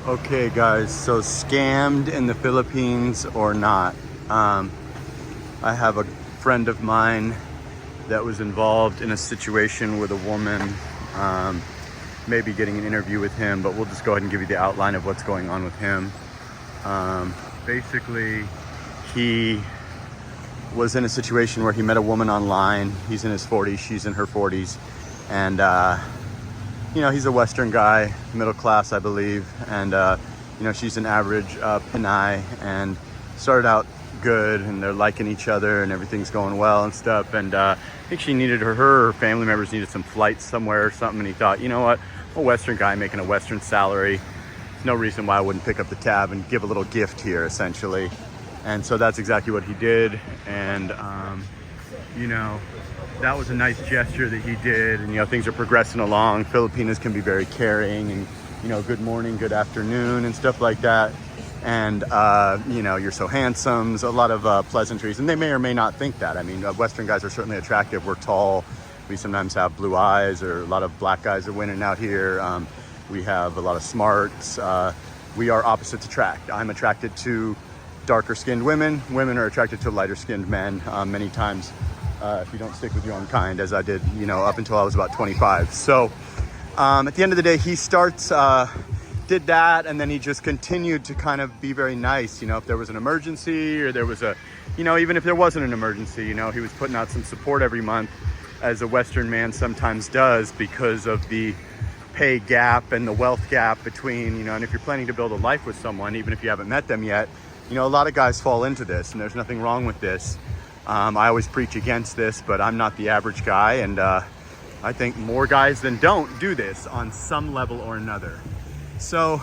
Okay, guys, so scammed in the Philippines or not? I have a friend of mine that was involved in a situation with a woman, maybe getting an interview with him, but we'll just go ahead and give you the outline of what's going on with him. Basically, he was in a situation where he met a woman online. He's in his 40s, she's in her 40s, and he's a Western guy, middle class, I believe, and she's an average Pinay, and started out good, and they're liking each other, and everything's going well and stuff. And I think she needed her family members needed some flights somewhere or something, and he thought, you know what, I'm a Western guy making a Western salary. There's no reason why I wouldn't pick up the tab and give a little gift here, essentially. And so that's exactly what he did, and that was a nice gesture that he did, and things are progressing along. Filipinas can be very caring, and good morning, good afternoon, and stuff like that. And you're so handsome. There's a lot of pleasantries, and they may or may not think that. I mean, Western guys are certainly attractive. We're tall. We sometimes have blue eyes, or a lot of black guys are winning out here. We have a lot of smarts. We are opposites attract. I'm attracted to darker skinned women. Women are attracted to lighter skinned men many times. If you don't stick with your own kind, as I did, up until I was about 25. So at the end of the day, he did that, and then he just continued to kind of be very nice. If there was an emergency, or there was even if there wasn't an emergency, he was putting out some support every month, as a Western man sometimes does, because of the pay gap and the wealth gap between, and if you're planning to build a life with someone, even if you haven't met them yet, a lot of guys fall into this, and there's nothing wrong with this. I always preach against this, but I'm not the average guy, and I think more guys than don't do this on some level or another. So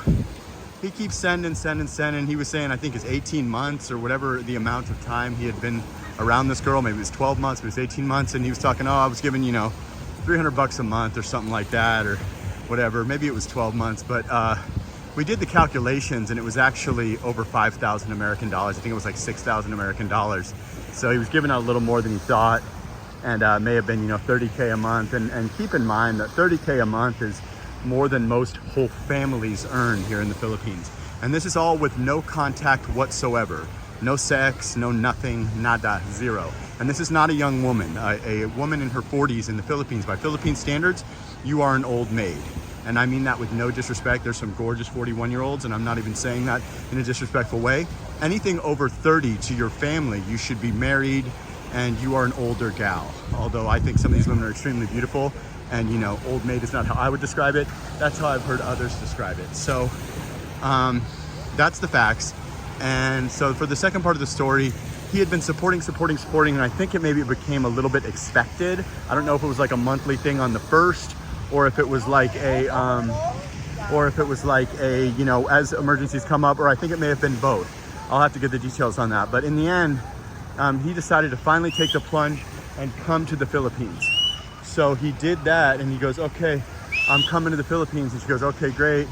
he keeps sending. He was saying, I think it's 18 months or whatever the amount of time he had been around this girl. Maybe it was 12 months, but it was 18 months. And he was talking, I was giving, $300 a month or something like that, or whatever. Maybe it was 12 months, but we did the calculations, and it was actually over 5,000 American dollars. I think it was like 6,000 American dollars. So he was giving out a little more than he thought, and may have been, $30K a month. And keep in mind that $30K a month is more than most whole families earn here in the Philippines. And this is all with no contact whatsoever. No sex, no nothing, nada, zero. And this is not a young woman. A woman in her 40s in the Philippines, by Philippine standards, you are an old maid. And I mean that with no disrespect. There's some gorgeous 41-year-olds, and I'm not even saying that in a disrespectful way. Anything over 30 to your family, you should be married, and you are an older gal. Although I think some of these women are extremely beautiful, and old maid is not how I would describe it. That's how I've heard others describe it. So that's the facts. And so for the second part of the story, he had been supporting, and I think it became a little bit expected. I don't know if it was like a monthly thing on the first, or if it was like as emergencies come up, or I think it may have been both. I'll have to get the details on that. But in the end, he decided to finally take the plunge and come to the Philippines. So he did that, and he goes, okay, I'm coming to the Philippines. And she goes, okay, great.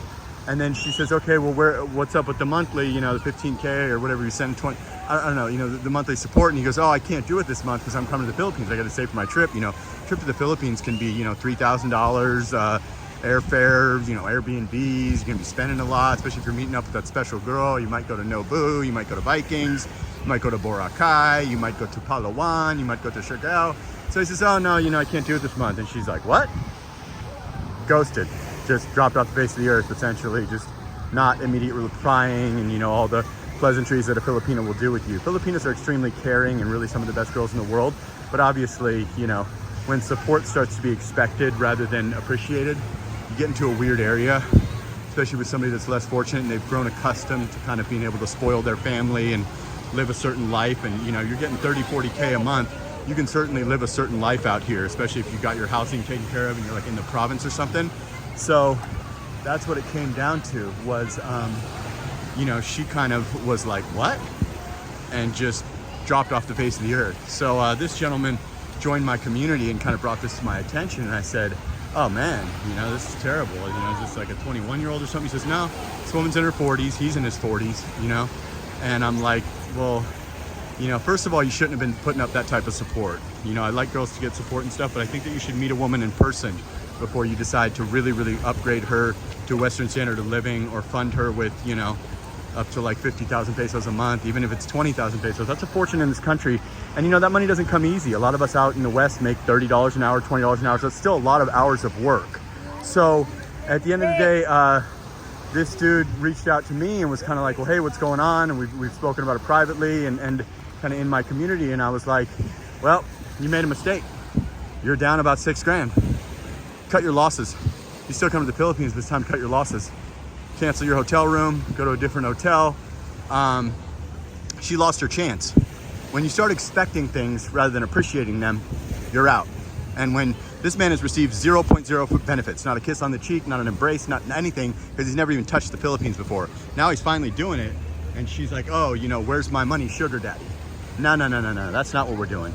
And then she says, okay, well, what's up with the monthly, the 15K or whatever you send, 20, I don't know, the monthly support. And he goes, oh, I can't do it this month because I'm coming to the Philippines. I got to save for my trip. Trip to the Philippines can be, $3,000, airfare, Airbnbs. You're going to be spending a lot, especially if you're meeting up with that special girl. You might go to Nobu, you might go to Vikings, you might go to Boracay, you might go to Palawan, you might go to Siargao. So he says, oh no, I can't do it this month. And she's like, what? Ghosted. Just dropped off the face of the earth, essentially. Just not immediately replying, and all the pleasantries that a Filipino will do with you. Filipinos are extremely caring and really some of the best girls in the world. But obviously, when support starts to be expected rather than appreciated, you get into a weird area, especially with somebody that's less fortunate, and they've grown accustomed to kind of being able to spoil their family and live a certain life. And you're getting 30, 40K a month. You can certainly live a certain life out here, especially if you got your housing taken care of and you're like in the province or something. So that's what it came down to, was, she kind of was like, what? And just dropped off the face of the earth. So this gentleman joined my community and kind of brought this to my attention. And I said, oh man, this is terrible. Is this like a 21-year-old or something? He says, no, this woman's in her 40s. He's in his 40s, And I'm like, well, first of all, you shouldn't have been putting up that type of support. I like girls to get support and stuff, but I think that you should meet a woman in person before you decide to really upgrade her to Western standard of living, or fund her with, you know, up to like 50,000 pesos a month. Even if it's 20,000 pesos, that's a fortune in this country. And you know, that money doesn't come easy. A lot of us out in the West make $30 an hour, $20 an hour. So it's still a lot of hours of work. So at the end of the day, this dude reached out to me and was kind of like, well, hey, what's going on? And we've spoken about it privately and kind of in my community. And I was like, well, you made a mistake. You're down about 6 grand. Cut your losses. You still come to the Philippines, but it's time to cut your losses. Cancel your hotel room, go to a different hotel. She lost her chance. When you start expecting things rather than appreciating them, you're out. And when this man has received 0.0 benefits, not a kiss on the cheek, not an embrace, not anything, because he's never even touched the Philippines before. Now he's finally doing it, and she's like, oh, you know, where's my money, sugar daddy? No, that's not what we're doing.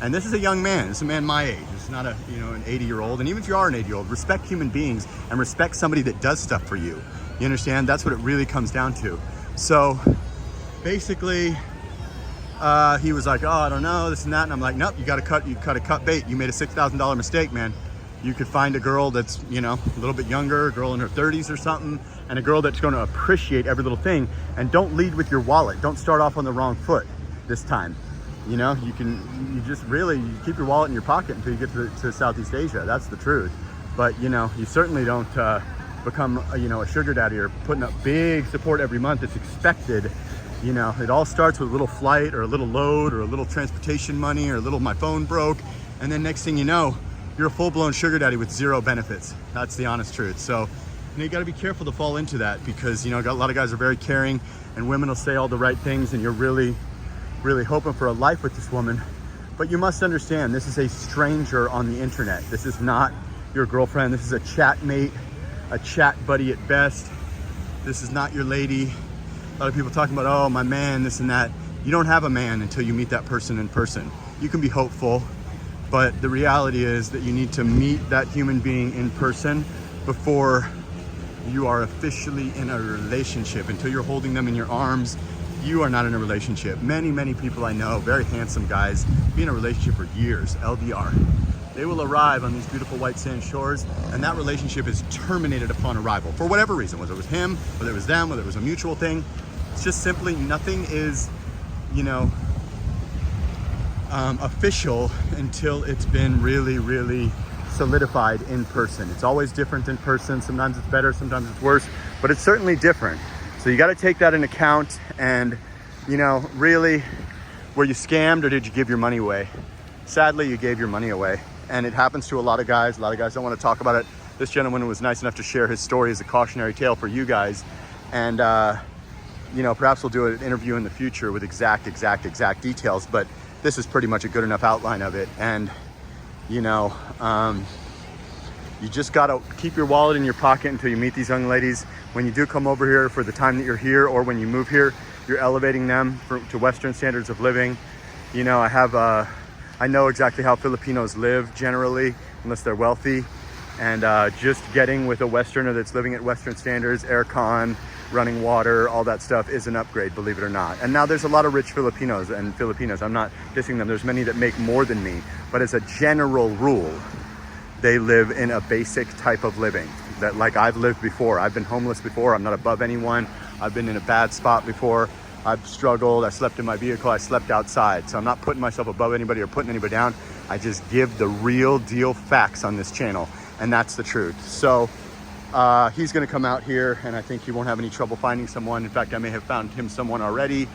And this is a young man, this is a man my age. It's not a, you know, an 80-year-old. And even if you are an 80-year-old, respect human beings and respect somebody that does stuff for you. You understand? That's what it really comes down to. So basically, he was like, oh, I don't know, this and that. And I'm like, nope, you got to cut bait. You made a $6,000 mistake, man. You could find a girl that's, you know, a little bit younger, a girl in her 30s or something, and a girl that's going to appreciate every little thing. And don't lead with your wallet. Don't start off on the wrong foot this time. You know, you just really, you keep your wallet in your pocket until you get to Southeast Asia. That's the truth. But, you know, you certainly don't become, you know, a sugar daddy or putting up big support every month. It's expected. You know, it all starts with a little flight or a little load or a little transportation money or a little my phone broke. And then next thing you know, you're a full-blown sugar daddy with 0 benefits. That's the honest truth. So, you know, you got to be careful to fall into that because, you know, a lot of guys are very caring and women will say all the right things and you're really hoping for a life with this woman. But you must understand, this is a stranger on the internet. This is not your girlfriend. This is a chat mate, a chat buddy at best. This is not your lady. A lot of people talking about, oh, my man, this and that. You don't have a man until you meet that person in person. You can be hopeful, but the reality is that you need to meet that human being in person before you are officially in a relationship. Until you're holding them in your arms, you are not in a relationship. Many people I know, very handsome guys, be in a relationship for years, LDR. They will arrive on these beautiful white sand shores and that relationship is terminated upon arrival for whatever reason, whether it was him, whether it was them, whether it was a mutual thing. It's just simply nothing is, you know, official until it's been really solidified in person. It's always different in person. Sometimes it's better, sometimes it's worse, but it's certainly different. So you got to take that into account and, you know, really, were you scammed or did you give your money away? Sadly, you gave your money away. And it happens to a lot of guys. A lot of guys don't want to talk about it. This gentleman was nice enough to share his story as a cautionary tale for you guys. And, you know, perhaps we'll do an interview in the future with exact details, but this is pretty much a good enough outline of it. And, you know, you just got to keep your wallet in your pocket until you meet these young ladies. When you do come over here for the time that you're here, or when you move here, you're elevating them to Western standards of living. You know, I know exactly how Filipinos live generally, unless they're wealthy. And just getting with a Westerner that's living at Western standards, aircon, running water, all that stuff is an upgrade, believe it or not. And now there's a lot of rich Filipinos and Filipinas. I'm not dissing them. There's many that make more than me. But as a general rule, they live in a basic type of living that, like I've lived before. I've been homeless before. I'm not above anyone. I've been in a bad spot before. I've struggled. I slept in my vehicle. I slept outside. So I'm not putting myself above anybody or putting anybody down. I just give the real deal facts on this channel. And that's the truth. So he's going to come out here and I think he won't have any trouble finding someone. In fact, I may have found him someone already.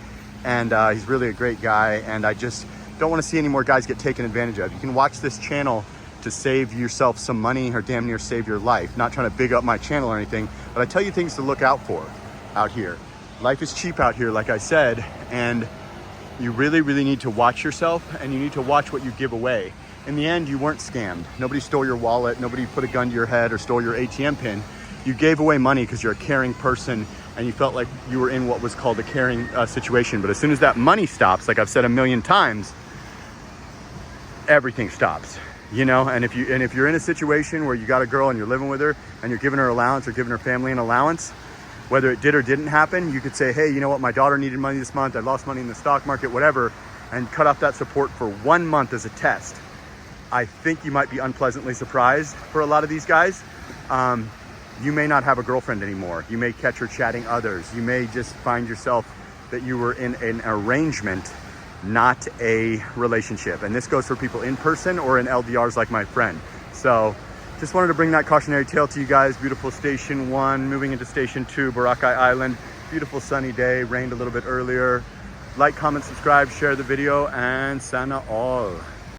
And he's really a great guy. And I just don't want to see any more guys get taken advantage of. You can watch this channel to save yourself some money or damn near save your life. Not trying to big up my channel or anything, but I tell you things to look out for out here. Life is cheap out here, like I said, and you really need to watch yourself and you need to watch what you give away. In the end, you weren't scammed. Nobody stole your wallet. Nobody put a gun to your head or stole your ATM pin. You gave away money because you're a caring person and you felt like you were in what was called a caring situation. But as soon as that money stops, like I've said a million times, everything stops. You know, and if you're in a situation where you got a girl and you're living with her and you're giving her allowance or giving her family an allowance, whether it did or didn't happen, you could say, hey, you know what, my daughter needed money this month, I lost money in the stock market, whatever, and cut off that support for 1 month as a test. I think you might be unpleasantly surprised for a lot of these guys. You may not have a girlfriend anymore. You may catch her chatting others. You may just find yourself that you were in an arrangement, not a relationship. And this goes for people in person or in LDRs like my friend. So just wanted to bring that cautionary tale to you guys. Beautiful Station 1, moving into Station 2, Boracay Island. Beautiful sunny day, rained a little bit earlier. Like, comment, subscribe, share the video, and sana all.